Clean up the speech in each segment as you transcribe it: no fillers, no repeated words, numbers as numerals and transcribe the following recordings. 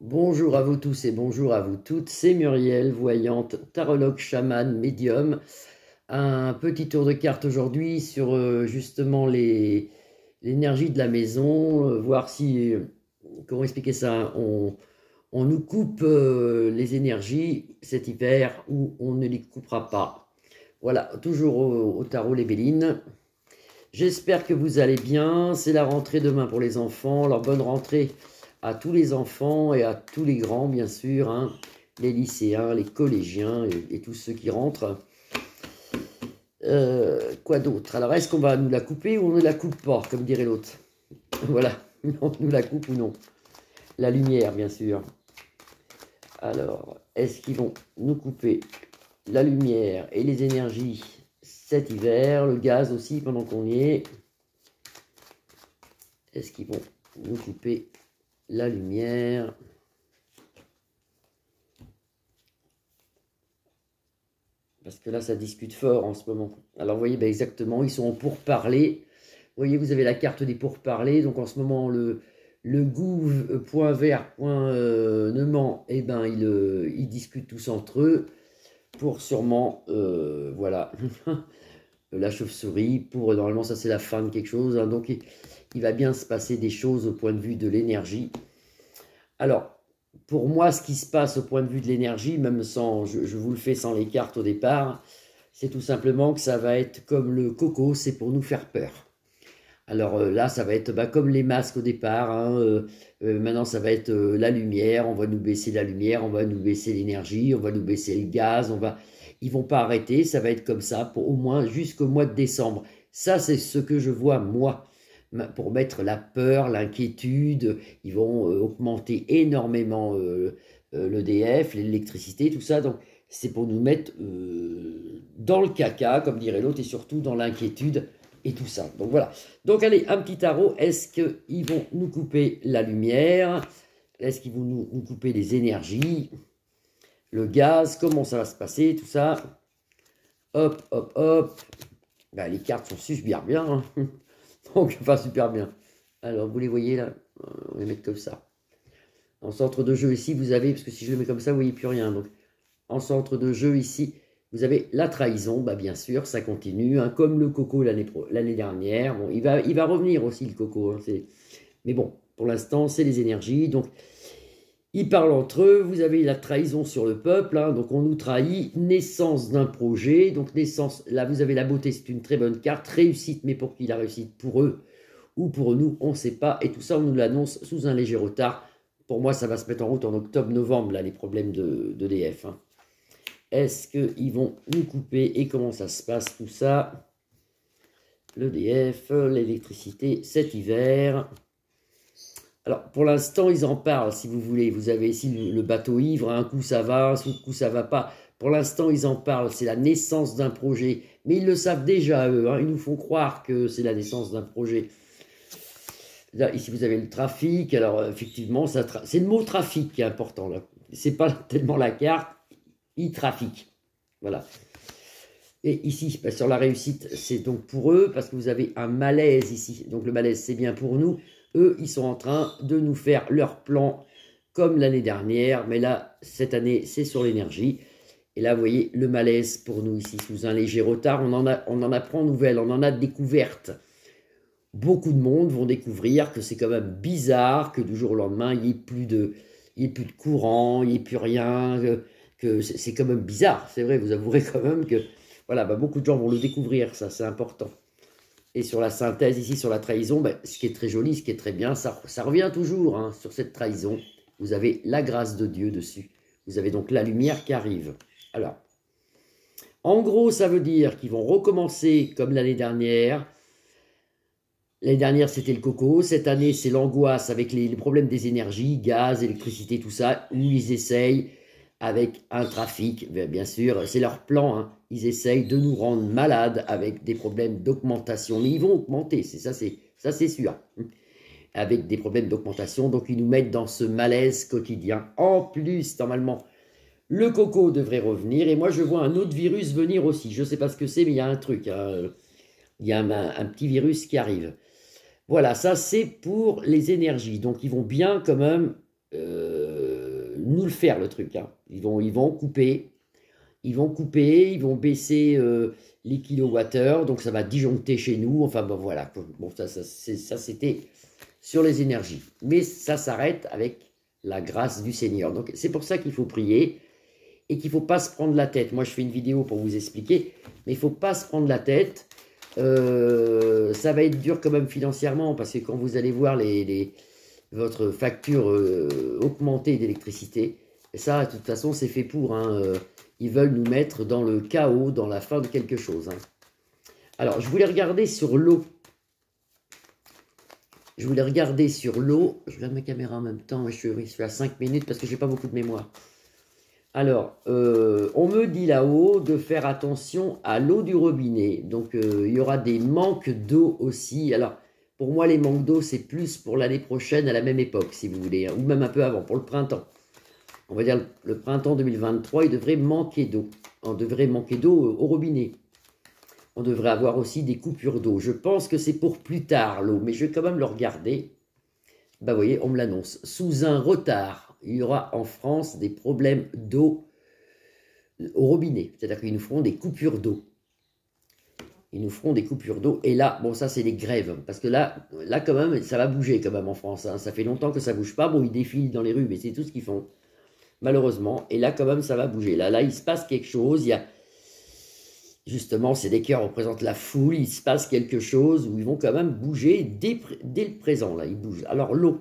Bonjour à vous tous et bonjour à vous toutes, c'est Muriel, voyante, tarologue, chamane, médium. Un petit tour de cartes aujourd'hui sur justement l'énergie de la maison, voir si, comment expliquer ça, on nous coupe les énergies cet hiver ou on ne les coupera pas. Voilà, toujours au tarot les Bélines. J'espère que vous allez bien. C'est la rentrée demain pour les enfants. Alors bonne rentrée à tous les enfants et à tous les grands, bien sûr, hein, les lycéens, les collégiens et tous ceux qui rentrent. Quoi d'autre? Alors est-ce qu'on va nous la couper ou on ne la coupe pas, comme dirait l'autre? Voilà, on nous la coupe ou non? La lumière, bien sûr. Alors, est-ce qu'ils vont nous couper la lumière et les énergies cet hiver, le gaz aussi pendant qu'on y est? Est-ce qu'ils vont nous couper la lumière? Parce que là, ça discute fort en ce moment. Alors, vous voyez, ben exactement, ils sont en pourparlers. Vous voyez, vous avez la carte des pourparlers. Donc, en ce moment, le gouv, point vert, point ne ment, eh ben, ils discutent tous entre eux pour sûrement, voilà, la chauve-souris. Pour, normalement, ça, c'est la fin de quelque chose. Hein. Donc, il va bien se passer des choses au point de vue de l'énergie. Alors, pour moi, ce qui se passe au point de vue de l'énergie, même sans, je vous le fais sans les cartes au départ, c'est tout simplement que ça va être comme le coco, c'est pour nous faire peur. Alors là, ça va être comme les masques au départ. Hein, maintenant, ça va être la lumière. On va nous baisser la lumière, on va nous baisser l'énergie, on va nous baisser le gaz. Ils vont pas arrêter. Ça va être comme ça pour au moins jusqu'au mois de décembre. Ça, c'est ce que je vois moi pour mettre la peur, l'inquiétude. Ils vont augmenter énormément l'EDF, l'électricité, tout ça. Donc, c'est pour nous mettre dans le caca, comme dirait l'autre, et surtout dans l'inquiétude et tout ça. Donc voilà. Donc allez, un petit tarot. Est-ce qu'ils vont nous couper la lumière? Est-ce qu'ils vont nous couper les énergies? Le gaz? Comment ça va se passer? Tout ça. Hop, hop, hop. Ben, les cartes sont super bien. Hein. Donc, enfin, super bien. Alors, vous les voyez là? On va les mettre comme ça. En centre de jeu ici, vous avez, parce que si je le mets comme ça, vous voyez plus rien. Donc, en centre de jeu ici, vous avez la trahison, bah bien sûr, ça continue, hein, comme le coco l'année dernière. Bon, il va revenir aussi le coco, hein, mais bon, pour l'instant, c'est les énergies. Donc, ils parlent entre eux, vous avez la trahison sur le peuple, hein, donc on nous trahit, naissance d'un projet, donc naissance, là vous avez la beauté, c'est une très bonne carte, réussite, mais pour qui la réussite? Pour eux ou pour nous, on ne sait pas, et tout ça, on nous l'annonce sous un léger retard. Pour moi, ça va se mettre en route en octobre-novembre, là, les problèmes d'EDF. Hein. Est-ce qu'ils vont nous couper et comment ça se passe tout ça? L'EDF, l'électricité cet hiver. Alors pour l'instant ils en parlent si vous voulez. Vous avez ici le bateau ivre, un coup ça va, un coup ça va pas. Pour l'instant ils en parlent, c'est la naissance d'un projet. Mais ils le savent déjà eux, hein. Ils nous font croire que c'est la naissance d'un projet. Là, ici vous avez le trafic, alors effectivement c'est le mot trafic qui est important là. C'est pas tellement la carte, ils trafiquent. Voilà. Et ici, sur la réussite, c'est donc pour eux, parce que vous avez un malaise ici. Donc le malaise, c'est bien pour nous. Eux, ils sont en train de nous faire leur plan comme l'année dernière. Mais là, cette année, c'est sur l'énergie. Et là, vous voyez, le malaise pour nous ici, sous un léger retard. On en apprend nouvelle, on en a découverte. Beaucoup de monde vont découvrir que c'est quand même bizarre que du jour au lendemain, il n'y ait plus de courant, il n'y ait plus rien, que c'est quand même bizarre. C'est vrai, vous avouerez quand même que voilà, bah, beaucoup de gens vont le découvrir, ça c'est important. Et sur la synthèse ici, sur la trahison, bah, ce qui est très joli, ce qui est très bien, ça revient toujours hein, sur cette trahison. Vous avez la grâce de Dieu dessus. Vous avez donc la lumière qui arrive. Alors, en gros, ça veut dire qu'ils vont recommencer comme l'année dernière. L'année dernière, c'était le coco. Cette année, c'est l'angoisse avec les problèmes des énergies, gaz, électricité, tout ça, où ils essayent avec un trafic, bien sûr, c'est leur plan, hein. Ils essayent de nous rendre malades avec des problèmes d'augmentation, mais ils vont augmenter, ça c'est sûr, avec des problèmes d'augmentation, donc ils nous mettent dans ce malaise quotidien. En plus, normalement, le coco devrait revenir, et moi je vois un autre virus venir aussi, je ne sais pas ce que c'est, mais il y a un truc, hein. Il y a un petit virus qui arrive. Voilà, ça c'est pour les énergies, donc ils vont bien quand même nous le faire, le truc. Hein. Ils vont couper, ils vont baisser les kilowattheures, donc ça va disjoncter chez nous. Enfin, bon, voilà. Bon, ça c'était sur les énergies. Mais ça s'arrête avec la grâce du Seigneur. Donc, c'est pour ça qu'il faut prier et qu'il ne faut pas se prendre la tête. Moi, je fais une vidéo pour vous expliquer, mais il ne faut pas se prendre la tête. Ça va être dur quand même financièrement, parce que quand vous allez voir votre facture augmentée d'électricité, ça, de toute façon, c'est fait pour. Hein, ils veulent nous mettre dans le chaos, dans la fin de quelque chose. Hein. Alors, je voulais regarder sur l'eau. Je regarde ma caméra en même temps. Je suis à 5 minutes parce que je n'ai pas beaucoup de mémoire. Alors, on me dit là-haut de faire attention à l'eau du robinet. Donc, il y aura des manques d'eau aussi. Alors, pour moi, les manques d'eau, c'est plus pour l'année prochaine, à la même époque, si vous voulez. Hein, ou même un peu avant, pour le printemps. On va dire le printemps 2023, il devrait manquer d'eau. On devrait manquer d'eau au robinet. On devrait avoir aussi des coupures d'eau. Je pense que c'est pour plus tard, l'eau. Mais je vais quand même le regarder. Ben, vous voyez, on me l'annonce. Sous un retard, il y aura en France des problèmes d'eau au robinet. C'est-à-dire qu'ils nous feront des coupures d'eau. Ils nous feront des coupures d'eau. Et là, bon, ça, c'est les grèves. Parce que là, quand même, ça va bouger quand même en France. Hein. Ça fait longtemps que ça ne bouge pas. Bon, ils défilent dans les rues, mais c'est tout ce qu'ils font. Malheureusement. Et là, quand même, ça va bouger. Là, il se passe quelque chose. Il y a... Justement, ces des cœurs représentent la foule. Il se passe quelque chose où ils vont quand même bouger dès le présent. Là, ils bougent. Alors, l'eau.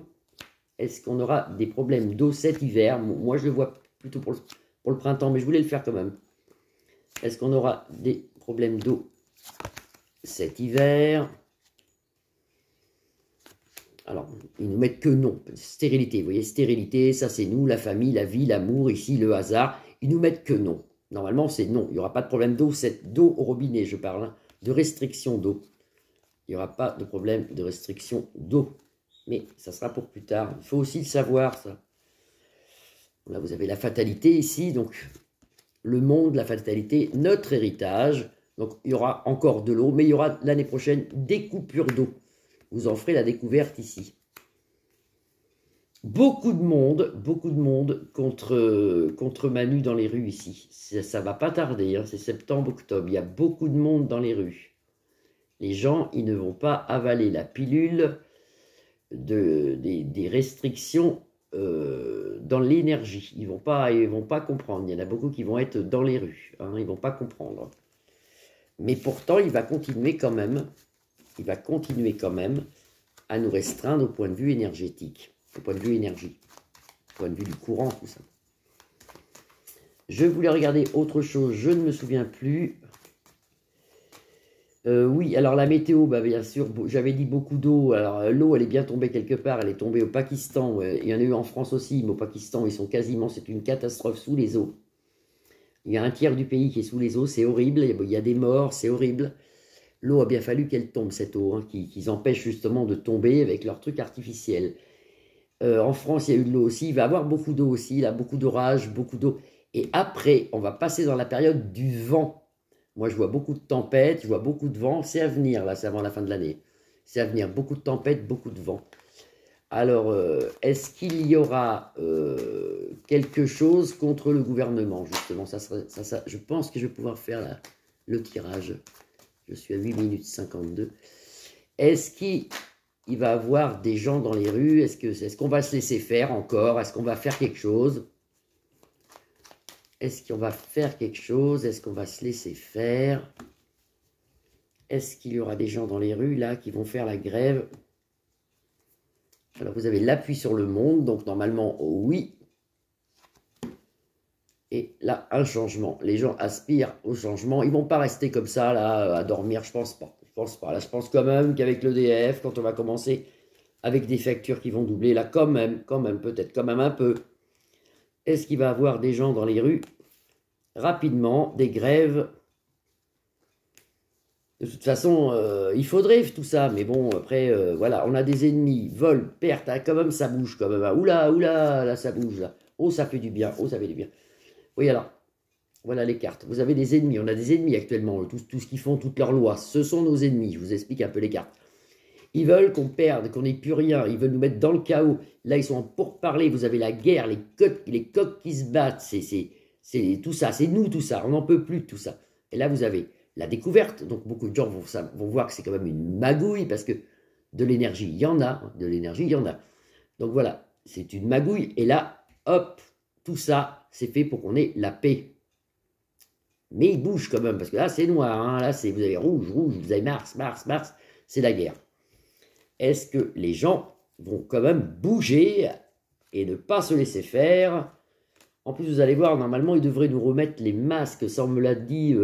Est-ce qu'on aura des problèmes d'eau cet hiver? Moi, je le vois plutôt pour le printemps, mais je voulais le faire quand même. Est-ce qu'on aura des problèmes d'eau cet hiver? Alors, ils nous mettent que non. Stérilité, vous voyez, stérilité, ça c'est nous, la famille, la vie, l'amour, ici, le hasard. Ils nous mettent que non. Normalement, c'est non. Il n'y aura pas de problème d'eau, d'eau au robinet, je parle, hein, de restriction d'eau. Il n'y aura pas de problème de restriction d'eau. Mais ça sera pour plus tard. Il faut aussi le savoir, ça. Là, vous avez la fatalité ici, donc le monde, la fatalité, notre héritage. Donc, il y aura encore de l'eau, mais il y aura l'année prochaine des coupures d'eau. Vous en ferez la découverte ici. Beaucoup de monde contre Manu dans les rues ici. Ça va pas tarder, hein, c'est septembre-octobre. Il y a beaucoup de monde dans les rues. Les gens, ils ne vont pas avaler la pilule des restrictions dans l'énergie. Ils vont pas comprendre. Il y en a beaucoup qui vont être dans les rues. Hein, ils ne vont pas comprendre. Mais pourtant, il va continuer quand même. Il va continuer quand même à nous restreindre au point de vue énergétique. Au point de vue énergie. Au point de vue du courant, tout ça. Je voulais regarder autre chose. Je ne me souviens plus. Oui, alors la météo, bah, bien sûr, j'avais dit beaucoup d'eau. Alors l'eau, elle est bien tombée quelque part. Elle est tombée au Pakistan. Il y en a eu en France aussi, mais au Pakistan, ils sont quasiment... C'est une catastrophe sous les eaux. Il y a un tiers du pays qui est sous les eaux. C'est horrible. Il y a des morts. C'est horrible. L'eau a bien fallu qu'elle tombe, cette eau, hein, qu'ils empêchent justement de tomber avec leurs trucs artificiels. En France, il y a eu de l'eau aussi. Il va y avoir beaucoup d'eau aussi. Là, beaucoup d'orage, beaucoup d'eau. Et après, on va passer dans la période du vent. Moi, je vois beaucoup de tempêtes, je vois beaucoup de vent. C'est à venir, là, c'est avant la fin de l'année. C'est à venir. Beaucoup de tempêtes, beaucoup de vent. Alors, est-ce qu'il y aura quelque chose contre le gouvernement, justement? Je pense que je vais pouvoir faire le tirage. Je suis à 8 minutes 52. Est-ce qu'il va y avoir des gens dans les rues? Est-ce qu'on va se laisser faire encore? Est-ce qu'on va faire quelque chose? Est-ce qu'on va faire quelque chose? Est-ce qu'on va se laisser faire? Est-ce qu'il y aura des gens dans les rues, là, qui vont faire la grève? Alors, vous avez l'appui sur le monde, donc normalement, oui. Et là, un changement. Les gens aspirent au changement. Ils ne vont pas rester comme ça, là, à dormir, je pense pas. Je pense pas. Là, je pense quand même qu'avec l'EDF, quand on va commencer avec des factures qui vont doubler, là, quand même, peut-être quand même un peu. Est-ce qu'il va y avoir des gens dans les rues rapidement, des grèves? De toute façon, il faudrait tout ça, mais bon, après, voilà, on a des ennemis, vol, perte, hein, quand même, ça bouge quand même. Hein. Oula, oula, là, ça bouge, là. Oh, ça fait du bien, oh, ça fait du bien. Oui, alors, voilà les cartes. Vous avez des ennemis, on a des ennemis actuellement, tout ce qu'ils font, toutes leurs lois, ce sont nos ennemis. Je vous explique un peu les cartes. Ils veulent qu'on perde, qu'on n'ait plus rien. Ils veulent nous mettre dans le chaos. Là, ils sont en pourparlers. Vous avez la guerre, les coqs qui se battent. C'est tout ça. C'est nous, tout ça. On n'en peut plus de tout ça. Et là, vous avez la découverte. Donc, beaucoup de gens vont voir que c'est quand même une magouille parce que de l'énergie, il y en a. De l'énergie, il y en a. Donc, voilà. C'est une magouille. Et là, hop, tout ça, c'est fait pour qu'on ait la paix. Mais il bouge quand même, parce que là, c'est noir. Hein, là, vous avez rouge, rouge, vous avez Mars, Mars, Mars. C'est la guerre. Est-ce que les gens vont quand même bouger et ne pas se laisser faire? En plus, vous allez voir, normalement, ils devraient nous remettre les masques. Ça, on me l'a dit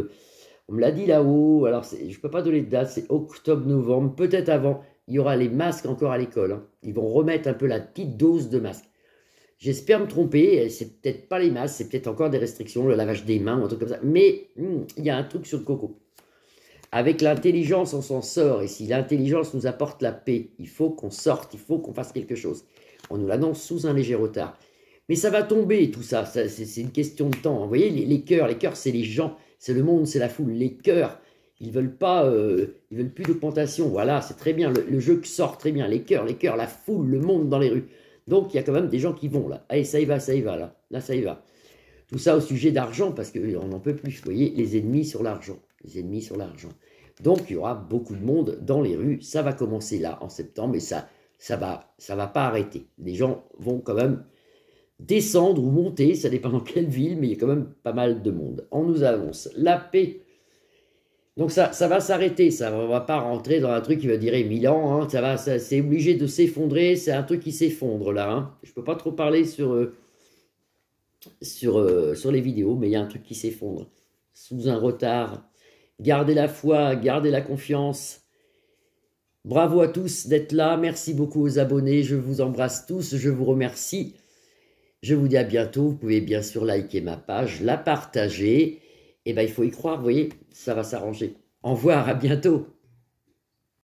là-haut. Alors, je ne peux pas donner de date, c'est octobre-novembre. Peut-être avant, il y aura les masques encore à l'école. Hein. Ils vont remettre un peu la petite dose de masques. J'espère me tromper, c'est peut-être pas les masques, c'est peut-être encore des restrictions, le lavage des mains ou un truc comme ça. Mais il y a un truc sur le coco. Avec l'intelligence, on s'en sort. Et si l'intelligence nous apporte la paix, il faut qu'on sorte, il faut qu'on fasse quelque chose. On nous l'annonce sous un léger retard. Mais ça va tomber, tout ça. C'est une question de temps. Vous voyez, les cœurs, c'est les gens, c'est le monde, c'est la foule. Les cœurs, ils veulent pas, ils veulent plus d'augmentation. Voilà, c'est très bien. Le jeu sort très bien. Les cœurs, la foule, le monde dans les rues. Donc, il y a quand même des gens qui vont là. Allez, ça y va, là. Là, ça y va. Tout ça au sujet d'argent, parce qu'on n'en peut plus. Vous voyez, les ennemis sur l'argent. Les ennemis sur l'argent. Donc, il y aura beaucoup de monde dans les rues. Ça va commencer là, en septembre, et ça va pas arrêter. Les gens vont quand même descendre ou monter, ça dépend dans quelle ville, mais il y a quand même pas mal de monde. On nous annonce la paix. Donc ça va s'arrêter, ça. On ne va pas rentrer dans un truc qui va durer 1000 ans. Hein. C'est obligé de s'effondrer. C'est un truc qui s'effondre là. Hein. Je ne peux pas trop parler sur les vidéos, mais il y a un truc qui s'effondre. Sous un retard. Gardez la foi, gardez la confiance. Bravo à tous d'être là. Merci beaucoup aux abonnés. Je vous embrasse tous. Je vous remercie. Je vous dis à bientôt. Vous pouvez bien sûr liker ma page, la partager. Et bien, il faut y croire, vous voyez, ça va s'arranger. Au revoir, à bientôt.